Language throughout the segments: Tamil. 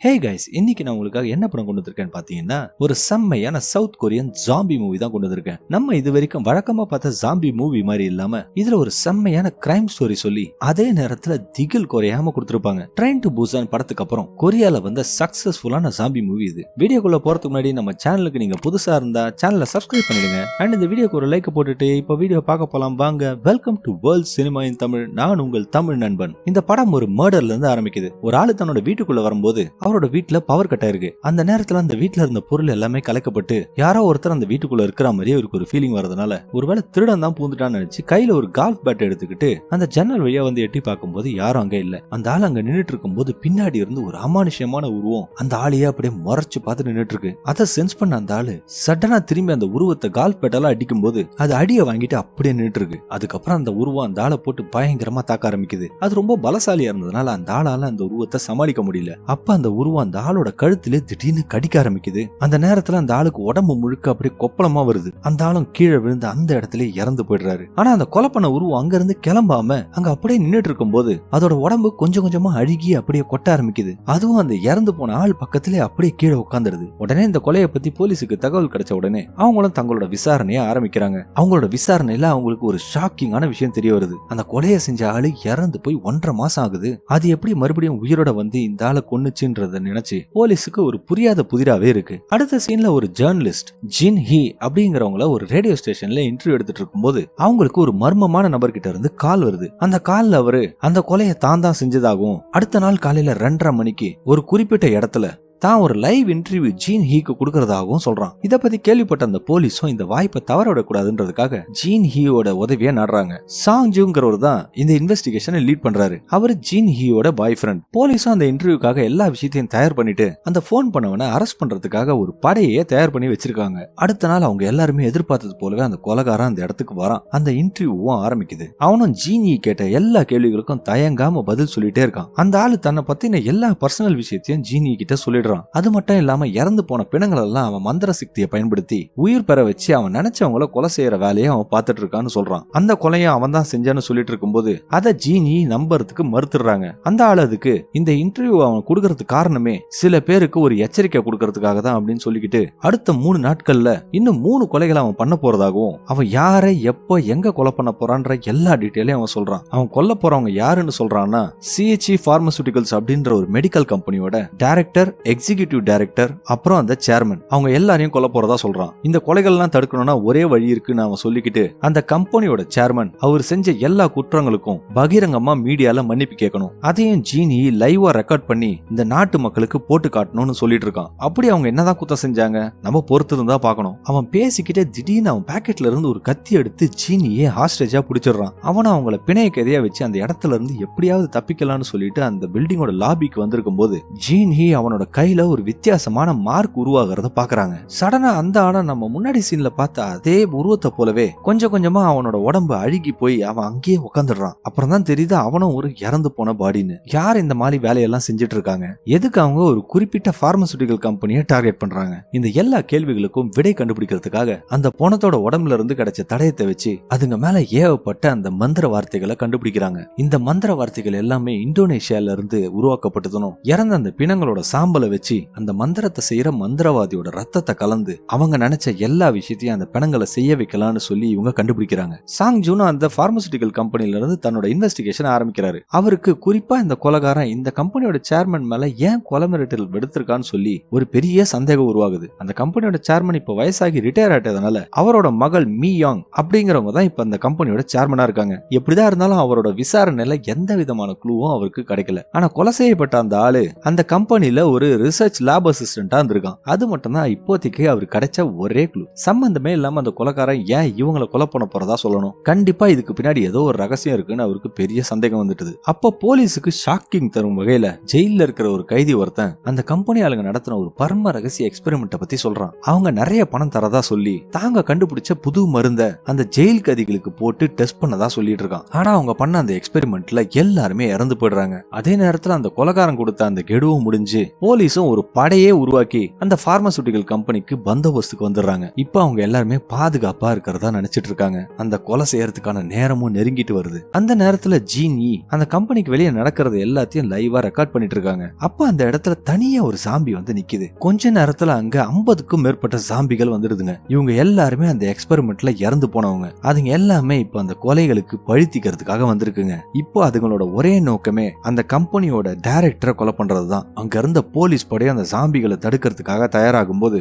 ஹே கைஸ், இன்னைக்கு நான் உங்களுக்காக என்ன படம் கொண்டு வந்திருக்கேன்னு பாத்தீங்கன்னா ஒரு செம்மையான சவுத் கொரியன் ஜாம்பி மூவி தான் கொண்டு வந்திருக்கேன். நம்ம இது வரைக்கும் வழக்கமா பார்த்த ஜாம்பி மூவி மாதிரி இல்லாம இதுல ஒரு செம்மையான கிரைம் ஸ்டோரி சொல்லி அதே நேரத்துல திகில் குறையாம கொடுத்திருப்பாங்க. ட்ரெயின் டு புசான் படத்துக்கு அப்புறம் கொரியால வந்த சக்சஸ்ஃபுல்லான ஜாம்பி மூவி இது. வீடியோக்குள்ள போறதுக்கு முன்னாடி நம்ம சேனலுக்கு நீங்க புதுசா இருந்தா சேனலை சப்ஸ்கிரைப் பண்ணிடுங்க. அண்ட் இந்த வீடியோக்கு ஒரு லைக் போட்டுட்டு இப்ப வீடியோ பார்க்க போலாம் வாங்க. வெல்கம் டு வேர்ல்ட் சினிமா இன் தமிழ். நான் உங்கள் தமிழ் நண்பன். இந்த படம் ஒரு மர்டர்ல இருந்து ஆரம்பிக்குது. ஒரு ஆளு தன்னோட வீட்டுக்குள்ள வரும்போது அவரோட வீட்டுல பவர் கட் ஆயிருக்கு. அந்த நேரத்துல அந்த வீட்டுல இருந்த பொருள் எல்லாமே கலைக்கப்பட்டு யாரோ ஒருத்தர் அந்த வீட்டுக்குள்ள இருக்கிற மாதிரியே இவருக்கு ஒரு ஃபீலிங் வரதுனால ஒருவேளை திருடன் தான் பூந்துட்டான்னு நினைச்சு கையில ஒரு கால்ஃப் பேட் எடுத்துக்கிட்டு அந்த ஜன்னல் வழியா வந்து எட்டி பார்க்கும்போது யாரும் அங்க இல்ல. அந்த ஆள் அங்க நின்னுட்டு இருக்கும் போது பின்னாடி இருந்து ஒரு அமானுஷ்யமான உருவம் அந்த ஆளையே அப்படியே முறைச்சு பார்த்து நின்னுட்டு இருக்கு. அதை சென்ஸ் பண்ண அந்த ஆளு சடனா திரும்பி அந்த உருவத்தை கால்ஃப் பேட்டால அடிக்கும் போது அது அடியை வாங்கிட்டு அப்படியே நின்னுட்டு இருக்கு. அதுக்கப்புறம் அந்த உருவம் அந்த ஆளை போட்டு பயங்கரமா தாக்க ஆரம்பிக்குது. அது ரொம்ப பலசாலியா இருந்ததுனால அந்த ஆளால அந்த உருவத்தை சமாளிக்க முடியல. அப்ப அந்த உருவம் அந்த ஆளோட கழுத்திலே திடீர்னு கடிக்க ஆரம்பிக்குது. அந்த நேரத்துல அந்த ஆளுக்கு உடம்பு முழுக்க அப்படியே கொப்பளமா வருது. அந்த ஆளும் கீழே விழுந்து அந்த இடத்துல இறந்து போயிடுறாரு. ஆனா அந்த கொலை பண்ண உருவம் அங்க இருந்து கிளம்பாம அங்க அப்படியே நின்னுட்டு இருக்கும் போது அதோட உடம்பு கொஞ்சம் கொஞ்சமா அழுகி அப்படியே கொட்ட ஆரம்பிக்குது. அதுவும் அந்த இறந்து போன ஆள் பக்கத்திலே அப்படியே கீழே உட்காந்துருது. உடனே இந்த கொலையை பத்தி போலீஸுக்கு தகவல் கிடைச்ச உடனே அவங்களும் தங்களோட விசாரணையை ஆரம்பிக்கிறாங்க. அவங்களோட விசாரணையில அவங்களுக்கு ஒரு ஷாக்கிங்கான விஷயம் தெரிய வருது. அந்த கொலையை செஞ்ச ஆளு இறந்து போய் 1.5 மாசம் ஆகுது. அது எப்படி மறுபடியும் உயிரோட வந்து இந்த ஆளை கொன்னுச்சுன்றத நினைச்சு போலீஸுக்கு ஒரு புரியாத புதிராவே இருக்கு. அடுத்த சீன்ல ஒரு ஜேர்னலிஸ்ட் ஜின் ஹி அப்படிங்கிறவங்கள ஒரு ரேடியோ ஸ்டேஷன்ல இன்டர்வியூ எடுத்துட்டு இருக்கும்போது அவங்களுக்கு ஒரு மர்மமான நபர்கிட்ட இருந்து கால் வருது. அந்த கால்ல அவரு அந்த கொலையை தான் செஞ்சதாகவும் அடுத்த நாள் காலையில 2:30 மணிக்கு ஒரு குறிப்பிட்ட இடத்துல தான் ஒரு லைவ் இன்டர்வியூ ஜீன் ஹீக்கு கொடுக்கறதாகவும் சொல்றான். இத பத்தி கேள்விப்பட்ட அந்த போலீஸும் இந்த வாய்ப்பை தவற விடக்கூடாதுன்றதுக்காக ஜீன் ஹீயோட உதவியை நாடுறாங்க. சாங் ஜூங்கிறவர் தான் இந்த இன்வெஸ்டிகேஷனை லீட் பண்றாரு. அவரு ஜீன் ஹீயோட பாய் ஃப்ரெண்ட். போலீஸும் அந்த இன்டர்வியூக்காக எல்லா விஷயத்தையும் தயார் பண்ணிட்டு அந்த போன் பண்ணவனை அரெஸ்ட் பண்றதுக்காக ஒரு படையே தயார் பண்ணி வச்சிருக்காங்க. அடுத்த நாள் அவங்க எல்லாருமே எதிர்பார்த்தது போலவே அந்த கொலைகாரன் அந்த இடத்துக்கு வரான். அந்த இன்டர்வியூவும் ஆரம்பிக்குது. அவனும் ஜீன் ஹீ கேட்ட எல்லா கேள்விகளுக்கும் தயங்காம பதில் சொல்லிட்டே இருக்கான். அந்த ஆளு தன்னை பத்தின எல்லா பர்சனல் விஷயத்தையும் ஜீன் ஹீ கிட்ட சொல்லிடுறான். அது மட்டும் இல்லாம இறந்து போன பிணங்கள் எல்லாம் அவன் மந்திர சக்தியை பயன்படுத்தி உயிர் பெற வச்சு அவன் நினைச்சவங்கள கொலை செய்யற வேலையை அவன் பார்த்துட்டு இருக்கான்னு சொல்றான். அந்த கொலையை அவன் தான் செஞ்சான்னு சொல்லிட்டு இருக்கும்போது அதை ஜீனி நம்புறதுக்கு மறுத்துடுறாங்க. அந்த ஆள் அதுக்கு இந்த இன்டர்வியூ அவன் கொடுக்கறதுக்கு காரணமே சில பேருக்கு ஒரு எச்சரிக்கை கொடுக்கறதுக்காக தான் அப்படின்னு சொல்லிக்கிட்டு அடுத்த 3 நாட்கள்ல இன்னும் 3 கொலைகளை அவன் பண்ண போறதாகவும் அவன் யாரை எப்போ எங்க கொலை பண்ண போறான்ற எல்லா டீட்டெயிலையும் அவன் சொல்றான். அவன் கொல்ல போறவங்க யாருன்னு சொல்றான்னா CHE பார்மசூட்டிகல்ஸ் அப்படின்ற ஒரு மெடிக்கல் கம்பெனியோட டைரக்டர், எக்ஸிகியூட்டிவ் டைரக்டர், அப்புறம் அந்த சேர்மன், அவங்க எல்லாரையும் கொல்ல போறதா சொல்றான். இந்த கொலைகள்லாம் தடுக்கணும்னா ஒரே வழி இருக்குன்னு அவன் சொல்லிக்கிட்டு அந்த கம்பெனியோட சேர்மன் அவர் செஞ்ச எல்லா குற்றங்களுக்கும் பகிரங்கமா மீடியால மன்னிப்பு கேட்கணும். அதையும் ஜீனி லைவா ரெக்கார்ட் பண்ணி இந்த நாட்டு மக்களுக்கு போட்டு காட்டணும்னு சொல்லிட்டு இருக்கான். அப்படி அவங்க என்னதான் குத்தம் செஞ்சாங்க நம்ம பொறுத்து தான் பார்க்கணும். அவன் பேசிக்கிட்டே திடீர்னு அவன் பாக்கெட்ல இருந்து ஒரு கத்தி எடுத்து ஜீனியே ஹாஸ்டேஜா பிடிச்சிடறான். அவனை அவங்கள பிணைய கைதியா வச்சு அந்த இடத்துல இருந்து எப்படியாவது தப்பிக்கலாம்னு சொல்லிட்டு அந்த பில்டிங்கோட லாபிக்கு வந்திருக்கும் போது ஜீனி அவனோட கையில ஒரு வித்தியாசமான மார்க் உருவாகிறத பாக்குறாங்க. சடனா அந்த ஆளை நம்ம முன்னாடி சீன்ல பார்த்த அதே உருவத்தை போலவே கொஞ்சம் கொஞ்சமா அவனோட உடம்பு அழுகி போய் அவன் அங்கேயே உட்காந்துடுறான். அப்புறம் தான் தெரியுது அவனும் ஒரு இறந்து போன பாடின்னு. யார் இந்த மாதிரி வேலையெல்லாம் செஞ்சுட்டு இருக்காங்க, எதுக்கு அவங்க ஒரு குறிப்பிட்ட பார்மசூட்டிக்கல் கம்பெனியை டார்கெட் பண்றாங்க? இந்த எல்லா கேள்விகளுக்கும் விடை கண்டுபிடிக்கிறதுக்காக அந்த போனத்தோட உடம்புல இருந்து கிடைச்ச தடயத்தை வச்சு அதுங்க மேல ஏவப்பட்ட அந்த மந்திர வார்த்தைகளை கண்டுபிடிக்கிறாங்க. இந்த மந்திர வார்த்தைகள் எல்லாமே இந்தோனேஷியால இருந்து உருவாக்கப்பட்டதும் இறந்த அந்த பிணங்களோட சாம்பலை வச்சு அந்த மந்திரத்தை செய்யற மந்திரவாதியோட ரத்தத்தை கலந்து அவங்க நினைச்ச எல்லா விஷயத்தையும் அந்த பிணங்களை செய்ய வைக்கலாம்னு சொல்லி இவங்க கண்டுபிடிக்கிறாங்க. சாங் ஜூன் அந்த பார்மசூட்டிக்கல் கம்பெனில இருந்து தன்னோட இன்வெஸ்டிகேஷன் ஆரம்பிக்கிறாரு. அவருக்கு குறிப்பா இந்த கொலைகாரன் இந்த கம்பெனியோட சேர்மன் மேல ஏன் கொலை மிரட்டல் விடுத்திருக்கான்னு சொல்லி ஒரு பெரிய சந்தேகம் உருவாகுது. அந்த கம்பெனியோட சேர்மன் இப்ப வயசாகி ரிட்டையர் ஆயிட்டதுனால அவரோட மகள் மீ யாங் அப்படிங்கிறவங்க தான் இப்ப அந்த கம்பெனியோட சேர்மனா இருக்காங்க. எப்படிதான் இருந்தாலும் அவரோட விசாரணையில எந்த விதமான குழுவும் அவருக்கு கிடைக்கல. ஆனா கொலை செய்யப்பட்ட அந்த ஆளு அந்த கம்பெனில ஒரு ரிசர்ச் லேப் அசிஸ்டண்டா இருந்திருக்கான். அது மட்டும் தான் இப்போதைக்கு அவர் கிடைச்ச ஒரே க்ளூ. சம்பந்தமே இல்லாம அந்த கொலைக்காரன் ஏன் இவங்களை கொலை பண்ண போறதா சொல்லணும்? கண்டிப்பா இதுக்கு பின்னாடி ஏதோ ஒரு ரகசியம் இருக்குன்னு அவருக்கு பெரிய சந்தேகம் வந்துட்டது. அப்போ போலீஸுக்கு ஷாக்கிங் தரும் வகையில ஜெயில இருக்கிற ஒரு கைதி ஒருத்தன் அந்த கம்பெனி ஆளுங்க நடத்தின ஒரு பரம ரகசிய எக்ஸ்பெரிமெண்ட்டை பத்தி சொல்றான். அவங்க நிறைய பணம் தரதா சொல்லி தாங்க கண்டுபிடிச்ச புது மருந்த அந்த ஜெயில் கைதிகளுக்கு போட்டு டெஸ்ட் பண்ணதா சொல்லிட்டு இருக்கான். ஆனா அவங்க பண்ண அந்த எக்ஸ்பெரிமெண்ட்ல எல்லாருமே இறந்து போயிடுறாங்க. அதே நேரத்துல அந்த கொலைகாரன் கொடுத்த அந்த கெடுவும் முடிஞ்சு போலீஸ் போலீஸும் ஒரு படையே உருவாக்கி அந்த பார்மசூட்டிக்கல் கம்பெனிக்கு பந்தோபஸ்துக்கு வந்துடுறாங்க. இப்ப அவங்க எல்லாருமே பாதுகாப்பா இருக்கிறதா நினைச்சிட்டு இருக்காங்க. அந்த கொலை செய்யறதுக்கான நேரமும் நெருங்கிட்டு வருது. அந்த நேரத்துல ஜீனி அந்த கம்பெனிக்கு வெளியே நடக்கிறது எல்லாத்தையும் லைவா ரெக்கார்ட் பண்ணிட்டு இருக்காங்க. அப்ப அந்த இடத்துல தனியா ஒரு சாம்பி வந்து நிக்குது. கொஞ்ச நேரத்துல அங்க 50க்கும் மேற்பட்ட சாம்பிகள் வந்துடுதுங்க. இவங்க எல்லாருமே அந்த எக்ஸ்பெரிமெண்ட்ல இறந்து போனவங்க. அதுங்க எல்லாமே இப்ப அந்த கொலைகளுக்கு பழித்திக்கிறதுக்காக வந்திருக்குங்க. இப்போ அதுங்களோட ஒரே நோக்கமே அந்த கம்பெனியோட டைரக்டரை கொலை பண்றதுதான். அங்க இருந்த போலீஸ் படை அந்த சாம்பிகளை தடுக்கிறதுக்காக தயாராகும் போது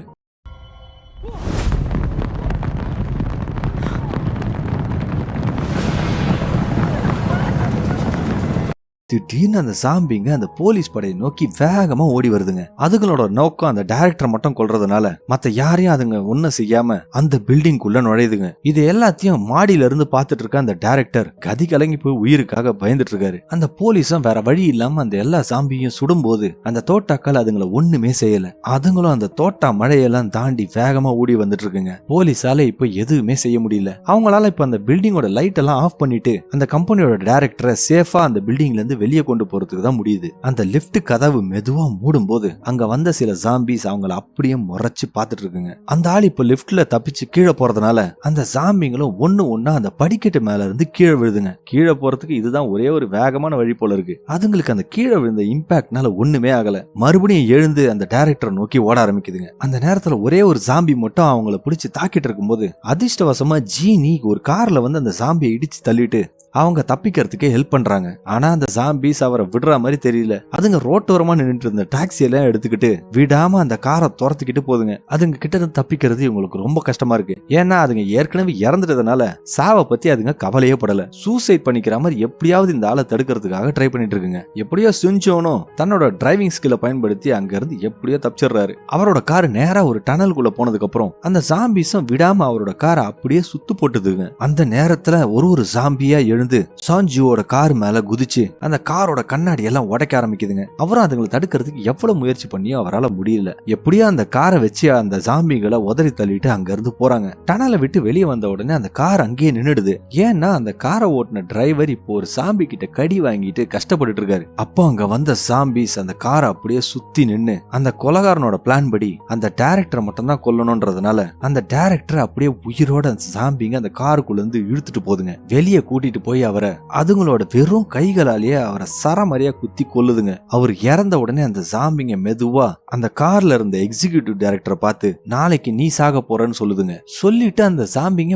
திடீர்னு அந்த சாம்பிங்க அந்த போலீஸ் படையை நோக்கி வேகமா ஓடி வருதுங்க. அதுங்களோட நோக்கம் அந்த டைரக்டர் மட்டும் கொல்றதுனால மத்த யாரையும் அதுங்க ஒன்னும் செய்யாம அந்த பில்டிங் குள்ள நுழையுதுங்க. இது எல்லாத்தையும் மாடியில இருந்து பாத்துட்டு இருக்க அந்த டைரக்டர் கதி கலங்கி போய் உயிருக்காக பயந்துட்டு இருக்காரு. அந்த போலீஸும் வேற வழி இல்லாம அந்த எல்லா சாம்பியும் சுடும்போது அந்த தோட்டாக்கள் அதுங்களை ஒண்ணுமே செய்யல. அதுங்களும் அந்த தோட்டா மழையெல்லாம் தாண்டி வேகமா ஓடி வந்துட்டு இருக்குங்க. போலீஸால இப்ப எதுவுமே செய்ய முடியல. அவங்களால இப்ப அந்த பில்டிங்கோட லைட் எல்லாம் ஆஃப் பண்ணிட்டு அந்த கம்பெனியோட டைரக்டரை சேஃபா அந்த பில்டிங்ல இருந்து வெளியே கொண்டு போறதுக்கு தான் முடியுது. அந்த லிஃப்ட் கதவு மெதுவா மூடும் போது அங்க வந்த சில ஜாம்பிஸ் அவங்கள அப்படியே முறைச்சு பாத்துட்டு இருக்குங்க. அந்த ஆள் இப்ப லிஃப்ட்ல தப்பிச்சு கீழே போறதுனால அந்த ஜாம்பிங்களும் ஒண்ணா அந்த படிக்கட்டு மேல இருந்து கீழே விழுதுங்க. கீழே போறதுக்கு இதுதான் ஒரே ஒரு வேகமான வழி போல இருக்கு. அதுங்களுக்கு அந்த கீழே விழுந்த இம்பாக்ட்னால ஒண்ணுமே ஆகல. மறுபடியும் எழுந்து அந்த டைரக்டரை நோக்கி ஓட ஆரம்பிக்குதுங்க. அந்த நேரத்துல ஒரே ஒரு ஜாம்பி மட்டும் அவங்கள பிடிச்சு தாக்கிட்டு இருக்கும்போது அதிர்ஷ்டவசமா ஜீனி ஒரு கார்ல வந்து அந்த ஜாம்பியை இடிச்சு தள்ளிட்டு அவங்க தப்பிக்கிறதுக்கே ஹெல்ப் பண்றாங்க. ஆனா அந்த ஜாம்பிஸ் அவரை விடுற மாதிரி தெரியல. அதுங்க ரோட்டோரமா நின்றுட்டு இருந்த டாக்ஸி எல்லாம் எடுத்துக்கிட்டு விடாம அந்த காரை துரத்துக்கிட்டு போதுங்க. அதுங்க கிட்ட இருந்து தப்பிக்கிறது இவங்களுக்கு ரொம்ப கஷ்டமா இருக்கு. ஏன்னா அதுங்க ஏற்கனவே இறந்துட்டதுனால சாவை பத்தி அதுங்க கவலையே படல. சூசைட் பண்ணிக்கிற மாதிரி எப்படியாவது இந்த ஆளை தடுக்கிறதுக்காக ட்ரை பண்ணிட்டு இருக்குங்க. எப்படியோ சுஞ்சோனும் தன்னோட டிரைவிங் ஸ்கில்லை பயன்படுத்தி அங்க இருந்து எப்படியோ தப்பிச்சிடுறாரு. அவரோட கார் நேரா ஒரு டனலுக்குள்ள போனதுக்கு அப்புறம் அந்த ஜாம்பிஸும் விடாம அவரோட காரை அப்படியே சுத்து போட்டுதுங்க. அந்த நேரத்துல ஒரு ஜாம்பியா எழுந்து சாஞ்சுவோட கார் மேல குதிச்சு அந்த காரோட கண்ணாடி எல்லாம் உடைக்க ஆரம்பிக்குதுங்க. அவரும் அதுங்களை தடுக்கிறதுக்கு எவ்வளவு முயற்சி பண்ணியும் அவரால் முடியல. எப்படியோ அந்த காரை வச்சு அந்த ஜாம்பிகளை உதறி தள்ளிட்டு அங்க இருந்து போறாங்க. டனலை விட்டு வெளியே வந்த உடனே அந்த கார் அங்கேயே நின்னுடுது. ஏன்னா அந்த காரை ஓட்டின டிரைவர் இப்போ ஒரு சாம்பி கிட்ட கடி வாங்கிட்டு கஷ்டப்பட்டு இருக்காரு. அப்போ அங்க வந்த சாம்பிஸ் அந்த காரை அப்படியே சுத்தி நின்னு அந்த கொலகாரனோட பிளான் படி அந்த டைரக்டரை மட்டும் தான் கொல்லணும்ன்றதுனால அந்த டைரக்டர் அப்படியே உயிரோட அந்த சாம்பிங்க அந்த காருக்குள்ள இருந்து இழுத்துட்டு போதுங்க. வெளியே கூட்டிட்டு போய் அவரை அதுங்களோட வெறும் கைகளாலேயே அவரை சரமரியா குத்தி கொல்லுதுங்க. அவர் இறந்த உடனே அந்த ஜாம்பிங்க மெதுவா அந்த கார்ல இருந்த எக்ஸிகியூட்டிவ் டைரக்டரை பார்த்து நாளைக்கு நீ சாக போறன்னு சொல்லுதுங்க. சொல்லிட்டு அந்த ஜாம்பிங்க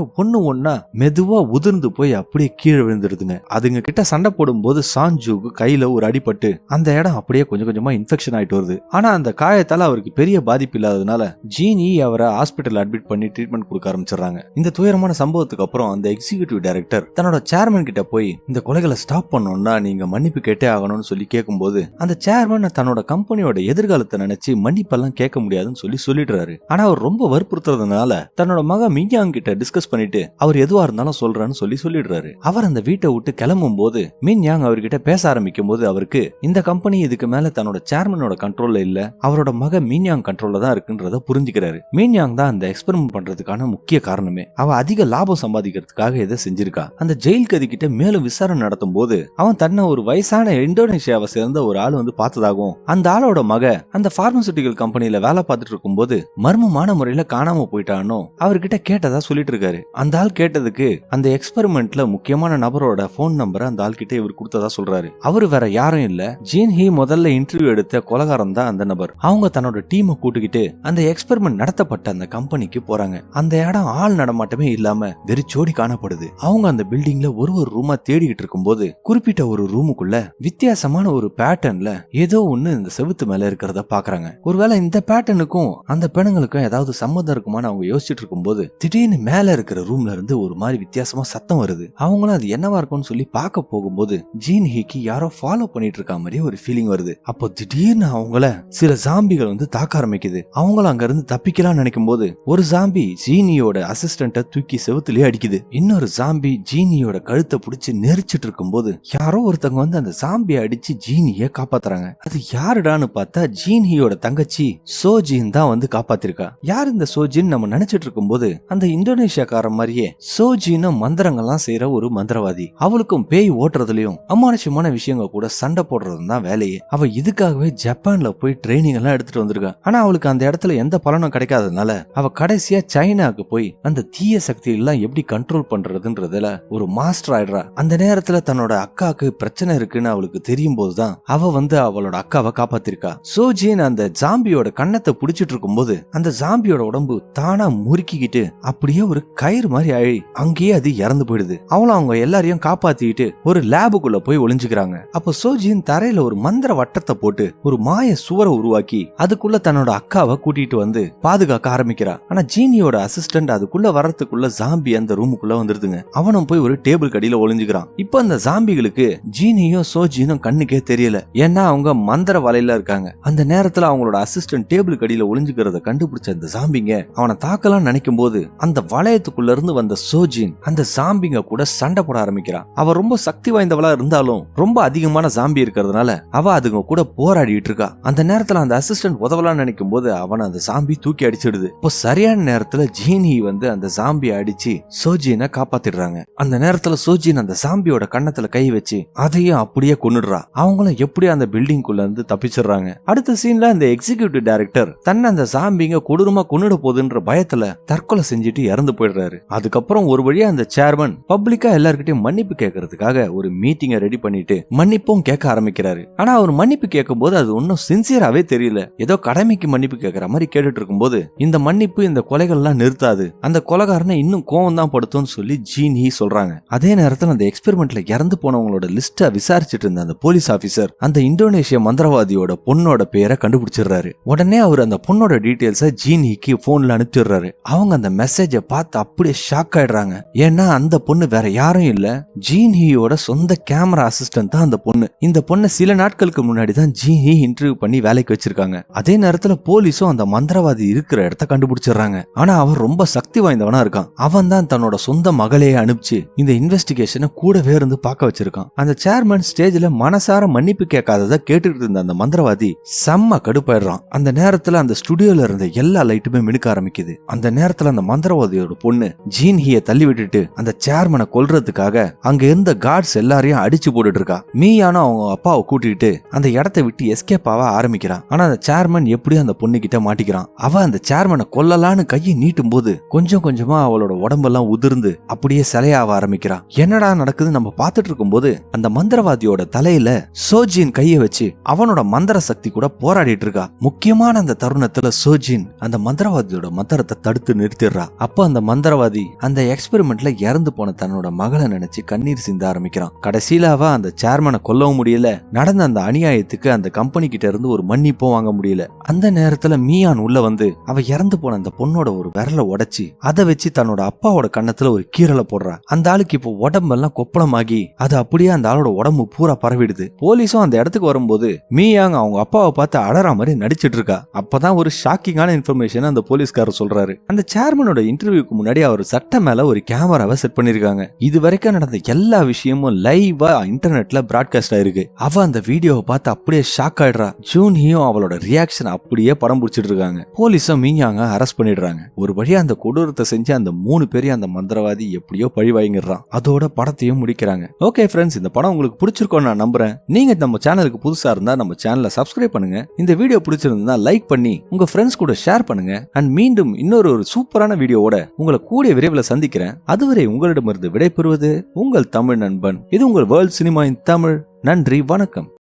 ஒன்னா மெதுவா உதிர்ந்து போய் அப்படியே கீழே விழுந்துருதுங்க. அதுங்க கிட்ட சண்டை போடும் போது சாஞ்சுக்கு கையில ஒரு அடிபட்டு அந்த இடம் அப்படியே கொஞ்சம் கொஞ்சமா இன்ஃபெக்ஷன் ஆயிட்டு வருது. ஆனா அந்த காயத்தால அவருக்கு பெரிய பாதிப்பு இல்லாததுனால ஜீனி அவரை ஹாஸ்பிட்டல் அட்மிட் பண்ணி ட்ரீட்மெண்ட் கொடுக்க ஆரம்பிச்சிடறாங்க. இந்த துயரமான சம்பவத்துக்கு அப்புறம் அந்த எக்ஸிகியூட்டிவ் டைரக்டர் தன்னோட சேர்மன் கிட்ட போய் இந்த கொலைகளை ஸ்டாப் பண்ணணும்னா நீங்க மன்னிப்பு கேட்டே ஆகணும்னு சொல்லி கேட்கும்போது அந்த சேர்மன் தன்னோட கம்பெனியோட எதிர்காலத்தை நினைச்சு மன்னிப்பெல்லாம் கேட்க முடியாதுன்னு சொல்லிடுறாரு. ஆனா அவர் ரொம்ப வற்புறுத்துறதுனால தன்னோட மக மின்யாங் கிட்ட டிஸ்கஸ் பண்ணிட்டு அவர் எதுவா இருந்தாலும் சொல்றான்னு சொல்லிடுறாரு. அவர் அந்த வீட்டை விட்டு கிளம்பும் போது மின்யாங் அவர்கிட்ட பேச ஆரம்பிக்கும் போது அவருக்கு இந்த கம்பெனி இதுக்கு மேல தன்னோட சேர்மனோட கண்ட்ரோல்ல இல்ல, அவரோட மக மின்யாங் கண்ட்ரோல்ல தான் இருக்குன்றத புரிஞ்சுக்கிறாரு. மின்யாங் தான் அந்த எக்ஸ்பெரிமெண்ட் பண்றதுக்கான முக்கிய காரணமே. அவ அதிக லாபம் சம்பாதிக்கிறதுக்காக இதை செஞ்சிருக்கா. அந்த ஜெயில் கதி கிட்ட மேலும் விசாரணை நடத்தும் போது அவன் தன்னை ஒரு வயசான இந்தோனேஷியாவை சேர்ந்த ஒரு ஆள் வந்து பார்த்ததாகவும் அந்த ஆளோட மக அந்த பார்மசூட்டிக்கல் கம்பெனில வேலை பார்த்துட்டு இருக்கும் போது மர்மமான முறையில காணாம போயிட்டானோ அவர்கிட்ட கேட்டதா சொல்லிட்டு இருக்காரு. அந்த ஆள் கேட்டதுக்கு அந்த எக்ஸ்பெரிமெண்ட்ல முக்கியமான நபரோட போன் நம்பரை அந்த ஆள் கிட்ட இவர் கொடுத்ததா சொல்றாரு. அவரு வேற யாரும் இல்ல, ஜீன் ஹி முதல்ல இன்டர்வியூ எடுத்த கொலகாரம் தான் அந்த நபர். அவங்க தன்னோட டீமை கூட்டிக்கிட்டு அந்த எக்ஸ்பெரிமெண்ட் நடத்தப்பட்ட அந்த கம்பெனிக்கு போறாங்க. அந்த இடம் ஆள் நடமாட்டமே இல்லாம வெறிச்சோடி காணப்படுது. அவங்க அந்த பில்டிங்ல ஒரு ரூமா தேடிக்கிட்டு இருக்கும்போது குறிப்பிட்ட ஒரு ரூமுக்குள்ள வித்தியாசமான ஒரு பேட்டர்ன்ல ஏதோ ஒண்ணு இந்த செவுத்து மேல இருக்கிறத பாக்குறாங்க. ஒருவேளை இந்த பேட்டர்னுக்கும் அந்த பெண்ணுங்களுக்கும் ஏதாவது சம்மந்தம் இருக்குமான்னு அவங்க யோசிச்சுட்டு இருக்கும்போது திடீர்னு மேல இருக்கிற ரூம்ல இருந்து ஒரு மாதிரி வித்தியாசமா சத்தம் வருது. அவங்களும் அது என்னவா இருக்கும்னு சொல்லி பார்க்க போகும்போது ஜீன் ஹிக்கு யாரோ ஃபாலோ பண்ணிட்டு இருக்க மாதிரி ஒரு ஃபீலிங் வருது. அப்போ திடீர்னு அவங்கள சில ஜாம்பிகள் வந்து தாக்க ஆரம்பிக்குது. அவங்களும் அங்க இருந்து தப்பிக்கலாம் நினைக்கும் போது ஒரு ஜாம்பி ஜீனியோட அசிஸ்டன்ட தூக்கி செவுத்துலயே அடிக்குது. இன்னொரு ஜாம்பி ஜீனியோட கழுத்து கழுத்தை பிடிச்சி நெரிச்சிட்டு இருக்கும் போது யாரோ ஒருத்தவங்க வந்து அந்த ஜாம்பியை அடிச்சு ஜீனிய காப்பாத்துறாங்க. அது யாருடான்னு பார்த்தா ஜீனியோட தங்கச்சி சோஜின் தான் வந்து காப்பாத்திருக்கா. யார் இந்த சோஜின் நம்ம நினைச்சிட்டு இருக்கும் போது அந்த இந்தோனேஷியாக்கார மாதிரியே சோஜின்னு மந்திரங்கள்லாம் செய்யற ஒரு மந்திரவாதி. அவளுக்கும் பேய் ஓட்டுறதுலயும் அமானுஷமான விஷயங்கள் கூட சண்டை போடுறதும் தான் வேலையே. அவ இதுக்காகவே ஜப்பான்ல போய் ட்ரைனிங் எல்லாம் எடுத்துட்டு வந்திருக்கா. ஆனா அவளுக்கு அந்த இடத்துல எந்த பலனும் கிடைக்காததுனால அவ கடைசியா சைனாக்கு போய் அந்த தீய சக்தி எல்லாம் எப்படி கண்ட்ரோல் பண்றதுன்றதுல ஒரு மாஸ்டர் ஆயிடுறா. அந்த நேரத்துல தன்னோட அக்காவுக்கு பிரச்சனை இருக்குன்னு அவளுக்கு தெரியும் போதுதான் அவ வந்து அவளோட அக்காவை காப்பாத்திருக்கா. சோஜின் அந்த ஜாம்பியோட கண்ணத்தை புடிச்சிட்டு இருக்கும் போது அந்த ஜாம்பியோட உடம்பு தானா முறுக்கிக்கிட்டு அப்படியே ஒரு கயிறு மாதிரி ஆழி அங்கேயே அது இறந்து போயிடுது. அவளும் அவங்க எல்லாரையும் காப்பாத்திட்டு ஒரு லேபுக்குள்ள போய் ஒளிஞ்சுக்கிறாங்க. அப்ப சோஜின் தரையில ஒரு மந்திர வட்டத்தை போட்டு ஒரு மாய சுவரை உருவாக்கி அதுக்குள்ள தன்னோட அக்காவை கூட்டிட்டு வந்து பாதுகாக்க ஆரம்பிக்கிறா. ஆனா ஜீனியோட அசிஸ்டன்ட் அதுக்குள்ள வரதுக்குள்ள ஜாம்பி அந்த ரூமுக்குள்ள வந்துருதுங்க. அவனும் போய் ஒரு டேபிள் கடியில ஒளிஞ்சுக்கிறான். இப்ப அந்த ஜாம்பிகளுக்கு ஜீனியும் சோஜினும் கண்ணுக்கே தெரியல. ஏன்னா அவங்க மந்திர வலையில இருக்காங்க. அந்த நேரத்துல அவங்களோட அசிஸ்டன்ட் டேபிள் கடியில ஒளிஞ்சுக்கிறத கண்டுபிடிச்ச அந்த ஜாம்பிங்க அவனை தாக்கலாம் நினைக்கும் போது அந்த வளையத்துக்குள்ள இருந்து வந்த சோஜின் அந்த ஜாம்பிங்க கூட சண்டை போட ஆரம்பிக்கிறான். அவ ரொம்ப சக்தி வாய்ந்தவளா இருந்தாலும் ரொம்ப அதிகமான ஜாம்பி இருக்கிறதுனால அவ அதுங்க கூட போராடிட்டு இருக்கா. அந்த நேரத்துல அந்த அசிஸ்டன்ட் உதவலான்னு நினைக்கும் போது அவனை அந்த ஜாம்பி தூக்கி அடிச்சிடுது. இப்போ சரியான நேரத்துல ஜீனி வந்து அந்த ஜாம்பியை அடிச்சு சோஜினை காப்பாத்திடுறாங்க. அந்த நேரத்துல சோஜின் அந்த ஜாம்பியோட கண்ணத்துல கை வச்சு அதையும் அப்படியே கொன்னுடுறா. அவங்களும் எப்படியும் அந்த பில்டிங் குள்ள இருந்து தப்பிச்சிடுறாங்க. அடுத்த சீன்ல அந்த எக்ஸிகியூட்டிவ் டைரக்டர் தன்னை அந்த ஜாம்பிங்க கொடூரமா கொன்னுட போகுதுன்ற பயத்துல தற்கொலை செஞ்சுட்டு இறந்து போயிடுறாரு. அதுக்கப்புறம் ஒரு வழியா அந்த சேர்மன் பப்ளிக்கா எல்லார்கிட்டயும் மன்னிப்பு கேட்கறதுக்காக ஒரு மீட்டிங்கை ரெடி பண்ணிட்டு மன்னிப்பும் கேட்க ஆரம்பிக்கிறாரு. ஆனா அவர் மன்னிப்பு கேட்கும் போது அது ஒன்னும் சின்சியராவே தெரியல. ஏதோ கடமைக்கு மன்னிப்பு கேட்கற மாதிரி கேட்டுட்டு இருக்கும் போது இந்த மன்னிப்பு இந்த கொலைகள்லாம் நிறுத்தாது, அந்த கொலைகாரனை இன்னும் கோவம் தான் படுத்தும்னு சொல்லி ஜீனி சொல்றாங்க. அதே நேரத்தில் அந்த எக்ஸ்பெரிமெண்ட்ல இறந்து போனவங்களோட லிஸ்ட விசாரிச்சுட்டு இருந்த அந்த போலீஸ் ஆபீசர் அந்த இந்தோனேஷிய மந்திரவாதியோட பொண்ணோட பேரை கண்டுபிடிச்சிடுறாரு. உடனே அவர் அந்த பொண்ணோட டீடைல்ஸை ஜீனிக்கு போன்ல அனுப்பிச்சிடுறாரு. அவங்க அந்த மெசேஜை பார்த்து அப்படியே ஷாக் ஆயிடுறாங்க. ஏன்னா அந்த பொண்ணு வேற யாரும் இல்ல, ஜீனியோட சொந்த கேமரா அசிஸ்டன்ட் தான் அந்த பொண்ணு. இந்த பொண்ணு சில நாட்களுக்கு முன்னாடி தான் ஜீனி இன்டர்வியூ பண்ணி வேலைக்கு வச்சிருக்காங்க. அதே நேரத்துல போலீஸும் அந்த மந்திரவாதி இருக்கிற இடத்த கண்டுபிடிச்சிடுறாங்க. ஆனா அவன் ரொம்ப சக்தி வாய்ந்தவனா இருக்கான். அவன் தான் தன்னோட சொந்த மகளையே அனுப்பிச்சு இந்த இன்வெஸ்டிகேஷனை கூடவே இருந்து பார்க்க வச்சிருக்கான். அந்த சேர்மன் ஸ்டேஜ்ல மனசார மன்னிப்பு கேட்காததை கேட்டுட்டு இருந்த அந்த மந்திரவாதி செம்ம கடுப்பாயிடுறான். அந்த நேரத்துல அந்த ஸ்டுடியோல இருந்த எல்லா லைட்டுமே மினுக்க ஆரம்பிக்குது. அந்த நேரத்துல அந்த மந்திரவாதியோட பொண்ணு ஜீன்ஹிய தள்ளி விட்டுட்டு அந்த சேர்மனை கொல்றதுக்காக அங்க இருந்த கார்ட்ஸ் எல்லாரையும் அடிச்சு போட்டுட்டு இருக்கா. மீயானும் அவங்க அப்பாவை கூட்டிட்டு அந்த இடத்தை விட்டு எஸ்கேப் ஆக ஆரம்பிக்கிறான். ஆனா அந்த சேர்மன் எப்படியும் அந்த பொண்ணு கிட்ட மாட்டிக்கிறான். அவ அந்த சேர்மனை கொல்லலான்னு கையை நீட்டும் போது கொஞ்சம் கொஞ்சமா அவளோட உடம்பெல்லாம் உதிர்ந்து அப்படியே சிலையாக ஆரம்பிக்கிறான். என்னடா நடக்குது நம்ம பார்த்துட்டு இருக்கும் போது அந்த மந்திரவாதியோட தலையில சோஜின் கையை வச்சு அவனோட மந்திர சக்தி கூட போராடிட்டு இருக்கா. முக்கியமான அந்த தருணத்துல சோஜின் அந்த மந்திரவாதியோட மந்திரத்தை தடுத்து நிறுத்திடுறா. அப்ப அந்த மந்திரவாதி அந்த எக்ஸ்பெரிமெண்ட்ல இறந்து போன தன்னோட மகளை நினைச்சு கண்ணீர் சிந்த ஆரம்பிக்கிறான். கடைசியில அவ அந்த சேர்மனை கொல்லவும் முடியல, நடந்த அந்த அநியாயத்துக்கு அந்த கம்பெனி கிட்ட இருந்து ஒரு மன்னிப்பும் வாங்க முடியல. அந்த நேரத்துல மீயான் உள்ள வந்து அவ இறந்து போன அந்த பொண்ணோட ஒரு விரலை உடைச்சி அதை வச்சு தன்னோட அப்பாவோட கண்ணத்துல ஒரு கீரலை போடுறா. அந்த ஆளுக்கு இப்போ உடம்பெல்லாம் கொப்பளமாகி அது அப்படியே அந்த ஆளோட உடம்பு பூரா பரவிடுது. போலீஸும் அந்த இடத்துக்கு வரும்போது மீயாங் அவங்க அப்பாவை பார்த்து அழற மாதிரி நடிச்சிட்டு இருக்கா. அப்பதான் ஒரு ஷாக்கிங்கான இன்ஃபர்மேஷன் அந்த போலீஸ்காரர் சொல்றாரு. அந்த சேர்மனோட இன்டர்வியூக்கு முன்னாடி அவர் சட்ட மேல ஒரு கேமராவை செட் பண்ணிருக்காங்க. இது வரைக்கும் நடந்த எல்லா விஷயமும் லைவா இன்டர்நெட்ல பிராட்காஸ்ட் ஆயிருக்கு. அவ அந்த வீடியோவை பார்த்து அப்படியே ஷாக் ஆயிடுறா. ஜூனியும் அவளோட ரியாக்ஷன் அப்படியே படம் பிடிச்சிட்டு இருக்காங்க. போலீஸும் மீயாங்க அரெஸ்ட் பண்ணிடுறாங்க. ஒரு வழியா அந்த கொடூரத்தை செஞ்சு அந்த 3 பேரையும் அந்த மந்திரவாதி எப்படியோ பழி வாங்கிடுறான். அதோட படத்தையும் முடிக்கிறாங்க. ஓகே ஃப்ரெண்ட்ஸ், இந்த படம் உங்களுக்கு பிடிச்சிருக்கோம் நான் நம்புறேன். நீங்க நம்ம சேனலுக்கு புதுசா இருந்தா நம்ம சேனலை சப்ஸ்கிரைப் பண்ணுங்க. இந்த வீடியோ பிடிச்சிருந்தா லைக் பண்ணி உங்க ஃப்ரெண்ட்ஸ் கூட ஷேர் பண்ணுங்க. அண்ட் மீண்டும் இன்னொரு சூப்பரான வீடியோவோட உங்களை கூடிய விரைவில் சந்திக்கிறேன். அதுவரை உங்களிடமிருந்து விடைபெறுவது உங்கள் தமிழ் நண்பன். இது உங்கள் வேர்ல்ட் சினிமா இன் தமிழ். நன்றி, வணக்கம்.